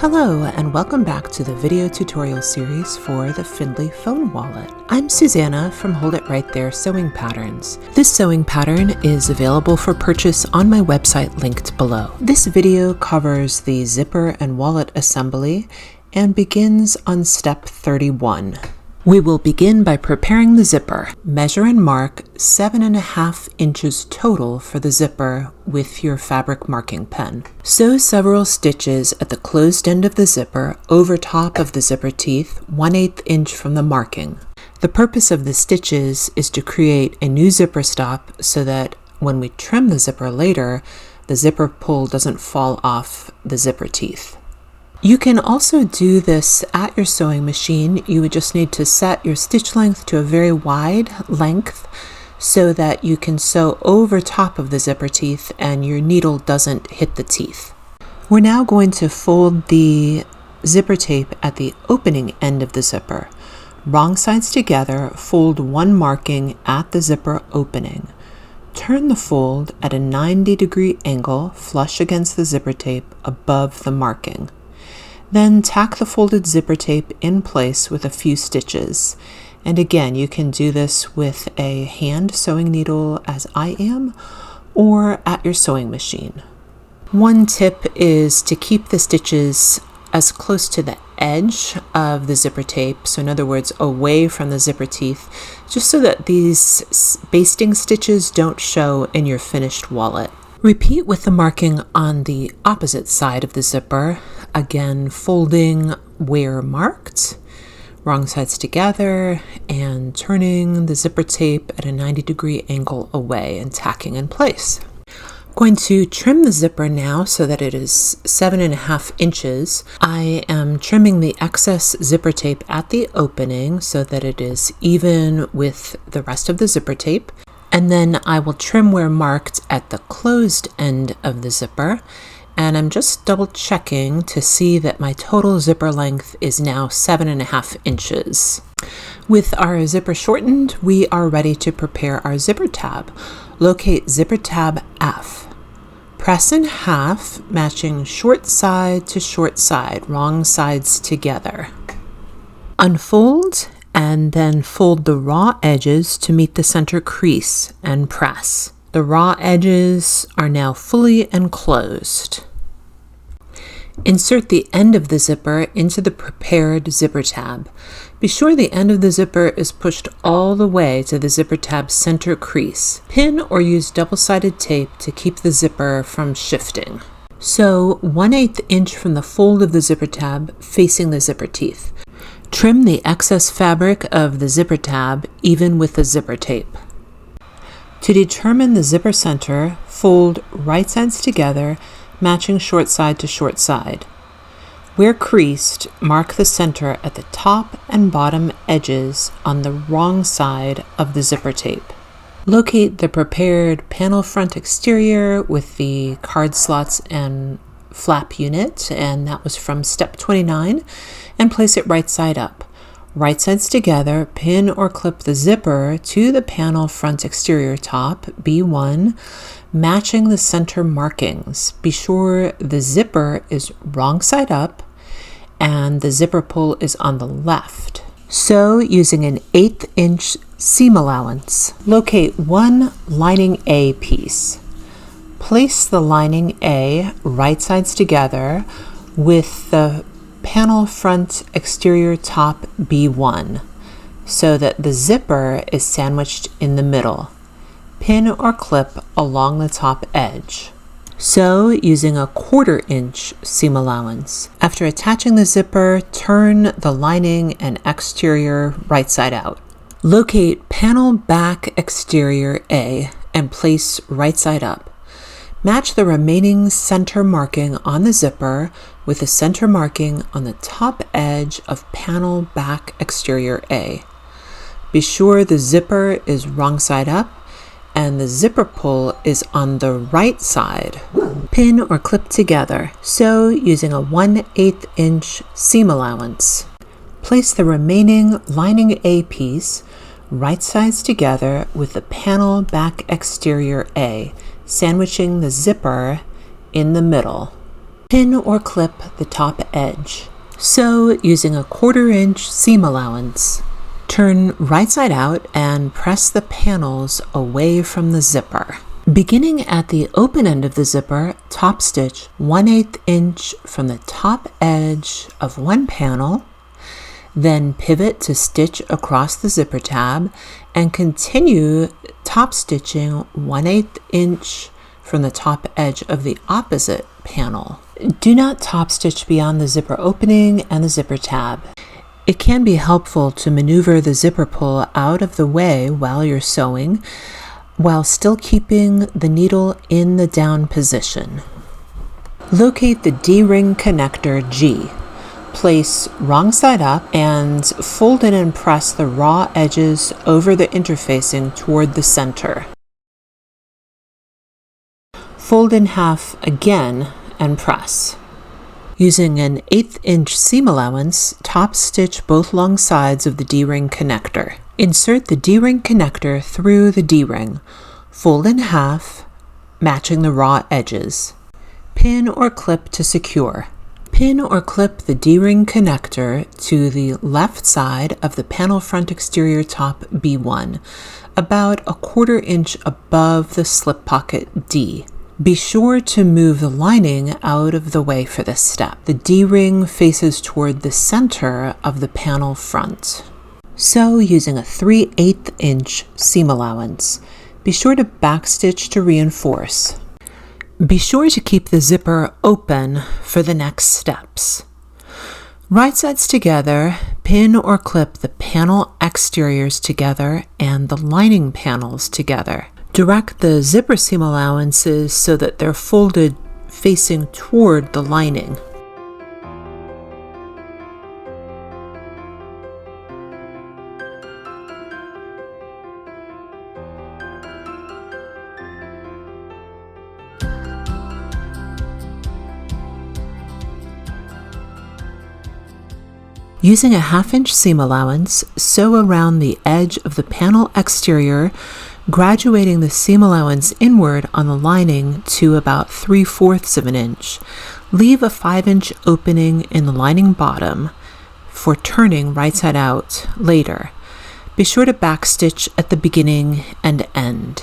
Hello and welcome back to the video tutorial series for the Findlay Phone Wallet. I'm Susanna from Hold It Right There Sewing Patterns. This sewing pattern is available for purchase on my website linked below. This video covers the zipper and wallet assembly and begins on step 31. We will begin by preparing the zipper. Measure and mark 7.5 inches total for the zipper with your fabric marking pen. Sew several stitches at the closed end of the zipper over top of the zipper teeth 1/8 inch from the marking. The purpose of the stitches is to create a new zipper stop so that when we trim the zipper later, the zipper pull doesn't fall off the zipper teeth. You can also do this at your sewing machine. You would just need to set your stitch length to a very wide length so that you can sew over top of the zipper teeth and your needle doesn't hit the teeth. We're now going to fold the zipper tape at the opening end of the zipper. Wrong sides together, fold one marking at the zipper opening. Turn the fold at a 90-degree angle flush against the zipper tape above the marking. Then tack the folded zipper tape in place with a few stitches. And again, you can do this with a hand sewing needle as I am, or at your sewing machine. One tip is to keep the stitches as close to the edge of the zipper tape, so in other words, away from the zipper teeth, just so that these basting stitches don't show in your finished wallet. Repeat with the marking on the opposite side of the zipper, again folding where marked, wrong sides together, and turning the zipper tape at a 90-degree angle away and tacking in place. I'm going to trim the zipper now so that it is 7.5 inches. I am trimming the excess zipper tape at the opening so that it is even with the rest of the zipper tape. And then I will trim where marked at the closed end of the zipper. And I'm just double checking to see that my total zipper length is now 7.5 inches. With our zipper shortened, we are ready to prepare our zipper tab. Locate zipper tab F. Press in half, matching short side to short side, wrong sides together. Unfold and then fold the raw edges to meet the center crease and press. The raw edges are now fully enclosed. Insert the end of the zipper into the prepared zipper tab. Be sure the end of the zipper is pushed all the way to the zipper tab's center crease. Pin or use double-sided tape to keep the zipper from shifting. Sew 1/8 inch from the fold of the zipper tab facing the zipper teeth. Trim the excess fabric of the zipper tab even with the zipper tape. To determine the zipper center, fold right sides together, matching short side to short side. Where creased, mark the center at the top and bottom edges on the wrong side of the zipper tape. Locate the prepared panel front exterior with the card slots and flap unit, and that was from step 29, and place it right side up. Right sides together, pin or clip the zipper to the panel front exterior top, B1, matching the center markings. Be sure the zipper is wrong side up and the zipper pull is on the left. Sew using an 1/8 inch seam allowance. Locate one lining A piece. Place the lining A right sides together with the panel front exterior top B1 so that the zipper is sandwiched in the middle. Pin or clip along the top edge. Sew using a 1/4 inch seam allowance. After attaching the zipper, turn the lining and exterior right side out. Locate panel back exterior A and place right side up. Match the remaining center marking on the zipper with the center marking on the top edge of panel back exterior A. Be sure the zipper is wrong side up and the zipper pull is on the right side. Pin or clip together. Sew using a 1/8 inch seam allowance. Place the remaining lining A piece right sides together with the panel back exterior A, sandwiching the zipper in the middle. Pin or clip the top edge. Sew using a 1/4 inch seam allowance. Turn right side out and press the panels away from the zipper. Beginning at the open end of the zipper, top stitch 1/8 inch from the top edge of one panel, then pivot to stitch across the zipper tab and continue top stitching 1/8 inch from the top edge of the opposite panel. Do not top stitch beyond the zipper opening and the zipper tab. It can be helpful to maneuver the zipper pull out of the way while you're sewing, while still keeping the needle in the down position. Locate the D-ring connector G. Place wrong side up and fold in and press the raw edges over the interfacing toward the center. Fold in half again and press. Using an 1/8 inch seam allowance, top stitch both long sides of the D-ring connector. Insert the D-ring connector through the D-ring. Fold in half, matching the raw edges. Pin or clip to secure. Pin or clip the D-ring connector to the left side of the panel front exterior top B1, about a 1/4 inch above the slip pocket D. Be sure to move the lining out of the way for this step. The D-ring faces toward the center of the panel front. Sew using a 3/8 inch seam allowance. Be sure to backstitch to reinforce. Be sure to keep the zipper open for the next steps. Right sides together, pin or clip the panel exteriors together and the lining panels together. Direct the zipper seam allowances so that they're folded facing toward the lining. Using a 1/2 inch seam allowance, sew around the edge of the panel exterior, graduating the seam allowance inward on the lining to about 3/4 of an inch. Leave a 5 inch opening in the lining bottom for turning right side out later. Be sure to backstitch at the beginning and end.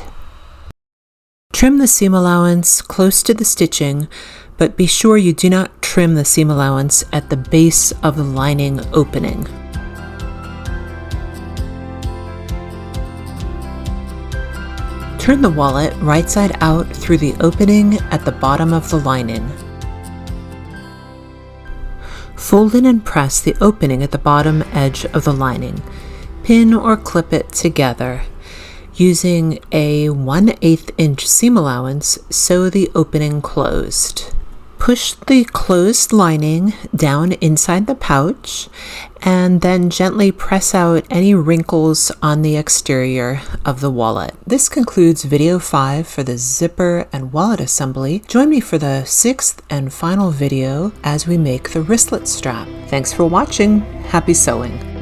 Trim the seam allowance close to the stitching, but be sure you do not trim the seam allowance at the base of the lining opening. Turn the wallet right side out through the opening at the bottom of the lining. Fold in and press the opening at the bottom edge of the lining. Pin or clip it together. Using a 1/8 inch seam allowance, sew the opening closed. Push the closed lining down inside the pouch and then gently press out any wrinkles on the exterior of the wallet. This concludes video 5 for the zipper and wallet assembly. Join me for the 6th and final video as we make the wristlet strap. Thanks for watching. Happy sewing.